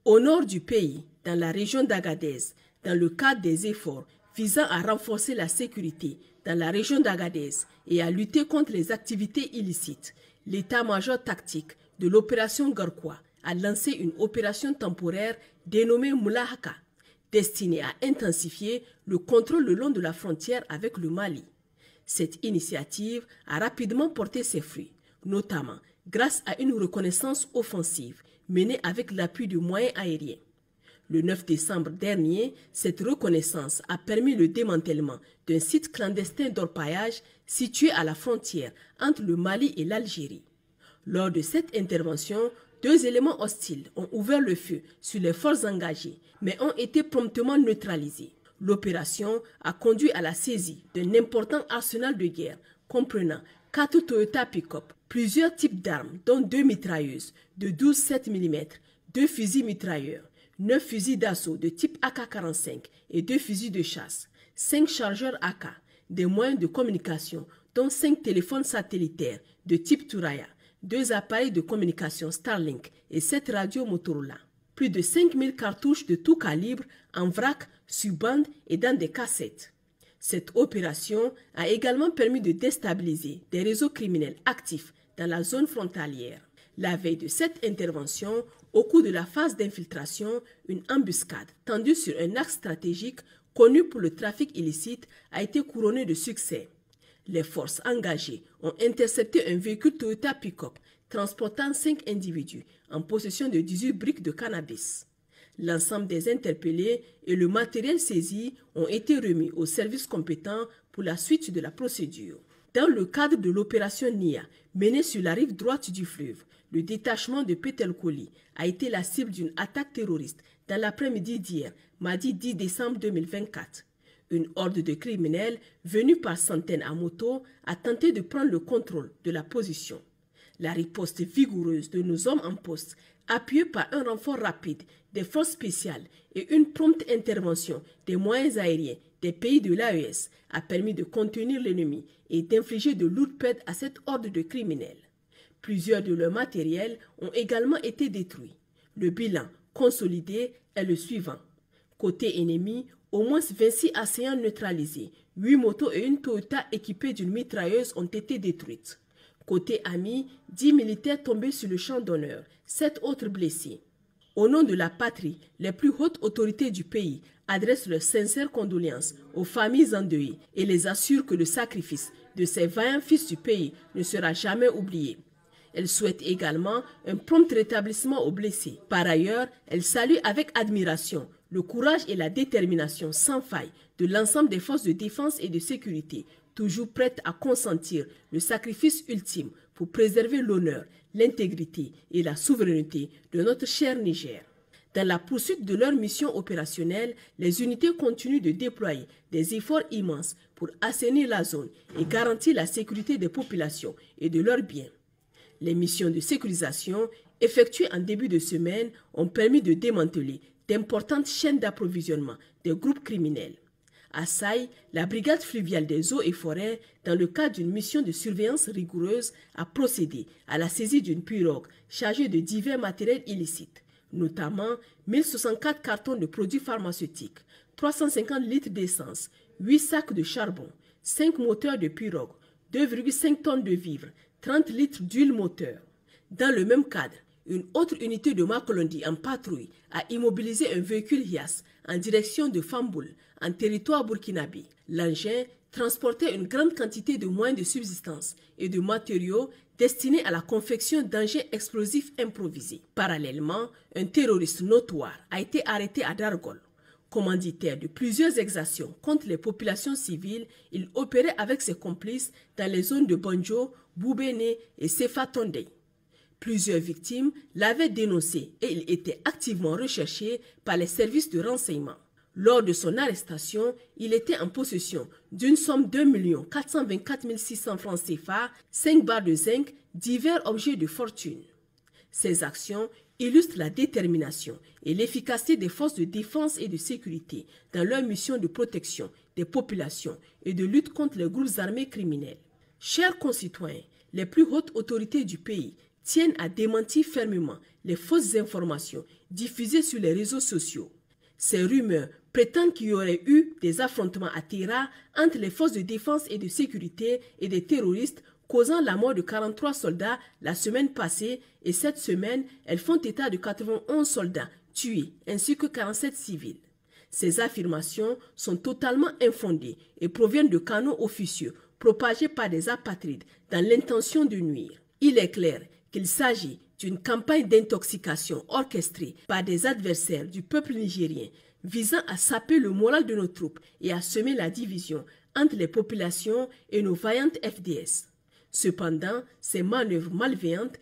Au nord du pays, dans la région d'Agadez, dans le cadre des efforts visant à renforcer la sécurité dans la région d'Agadez et à lutter contre les activités illicites, l'état-major tactique de l'opération Garkwa a lancé une opération temporaire dénommée Moulahaka, destinée à intensifier le contrôle le long de la frontière avec le Mali. Cette initiative a rapidement porté ses fruits, notamment grâce à une reconnaissance offensive menée avec l'appui de moyens aériens. Le 9 décembre dernier, cette reconnaissance a permis le démantèlement d'un site clandestin d'orpaillage situé à la frontière entre le Mali et l'Algérie. Lors de cette intervention, 2 éléments hostiles ont ouvert le feu sur les forces engagées, mais ont été promptement neutralisés. L'opération a conduit à la saisie d'un important arsenal de guerre comprenant 4 Toyota pick-up, plusieurs types d'armes dont 2 mitrailleuses de 12,7 mm, 2 fusils mitrailleurs, 9 fusils d'assaut de type AK-45 et 2 fusils de chasse, 5 chargeurs AK, des moyens de communication dont 5 téléphones satellitaires de type Turaya, 2 appareils de communication Starlink et 7 radios Motorola. Plus de 5000 cartouches de tout calibre en vrac, sur bande et dans des cassettes. Cette opération a également permis de déstabiliser des réseaux criminels actifs dans la zone frontalière. La veille de cette intervention, au cours de la phase d'infiltration, une embuscade tendue sur un axe stratégique connu pour le trafic illicite a été couronnée de succès. Les forces engagées ont intercepté un véhicule Toyota pick-up transportant 5 individus en possession de 18 briques de cannabis. L'ensemble des interpellés et le matériel saisi ont été remis aux services compétents pour la suite de la procédure. Dans le cadre de l'opération NIA, menée sur la rive droite du fleuve, le détachement de Petelkoli a été la cible d'une attaque terroriste dans l'après-midi d'hier, mardi 10 décembre 2024. Une horde de criminels venus par centaines à moto a tenté de prendre le contrôle de la position. La riposte vigoureuse de nos hommes en poste, appuyée par un renfort rapide des forces spéciales et une prompte intervention des moyens aériens des pays de l'AES, a permis de contenir l'ennemi et d'infliger de lourdes pertes à cette horde de criminels. Plusieurs de leurs matériels ont également été détruits. Le bilan consolidé est le suivant. Côté ennemi, au moins 26 assaillants neutralisés, 8 motos et une Toyota équipée d'une mitrailleuse ont été détruites. Côté ami, 10 militaires tombés sur le champ d'honneur, 7 autres blessés. Au nom de la patrie, les plus hautes autorités du pays adressent leurs sincères condoléances aux familles endeuillées et les assurent que le sacrifice de ces vaillants fils du pays ne sera jamais oublié. Elles souhaitent également un prompt rétablissement aux blessés. Par ailleurs, elles saluent avec admiration le courage et la détermination sans faille de l'ensemble des forces de défense et de sécurité, toujours prêtes à consentir le sacrifice ultime pour préserver l'honneur, l'intégrité et la souveraineté de notre cher Niger. Dans la poursuite de leur mission opérationnelle, les unités continuent de déployer des efforts immenses pour assainir la zone et garantir la sécurité des populations et de leurs biens. Les missions de sécurisation effectuées en début de semaine ont permis de démanteler d'importantes chaînes d'approvisionnement des groupes criminels. À Saï, la brigade fluviale des eaux et forêts, dans le cadre d'une mission de surveillance rigoureuse, a procédé à la saisie d'une pirogue chargée de divers matériels illicites, notamment 1064 cartons de produits pharmaceutiques, 350 litres d'essence, 8 sacs de charbon, 5 moteurs de pirogue, 2,5 tonnes de vivres, 30 litres d'huile moteur. Dans le même cadre, une autre unité de Makolondi en patrouille a immobilisé un véhicule Hias en direction de Famboul, en territoire burkinabé. L'engin transportait une grande quantité de moyens de subsistance et de matériaux destinés à la confection d'engins explosifs improvisés. Parallèlement, un terroriste notoire a été arrêté à Dargol. Commanditaire de plusieurs exactions contre les populations civiles, il opérait avec ses complices dans les zones de Banjo, Boubéné et Sefa Tondé. Plusieurs victimes l'avaient dénoncé et il était activement recherché par les services de renseignement. Lors de son arrestation, il était en possession d'une somme de 2 424 600 francs CFA, 5 barres de zinc, divers objets de fortune. Ces actions illustrent la détermination et l'efficacité des forces de défense et de sécurité dans leur mission de protection des populations et de lutte contre les groupes armés criminels. Chers concitoyens, les plus hautes autorités du pays tiennent à démentir fermement les fausses informations diffusées sur les réseaux sociaux. Ces rumeurs prétendent qu'il y aurait eu des affrontements à Tera entre les forces de défense et de sécurité et des terroristes, causant la mort de 43 soldats la semaine passée, et cette semaine, elles font état de 91 soldats tués ainsi que 47 civils. Ces affirmations sont totalement infondées et proviennent de canaux officieux propagés par des apatrides dans l'intention de nuire. Il est clair qu'il s'agit d'une campagne d'intoxication orchestrée par des adversaires du peuple nigérien visant à saper le moral de nos troupes et à semer la division entre les populations et nos vaillantes FDS. Cependant, ces manœuvres malveillantes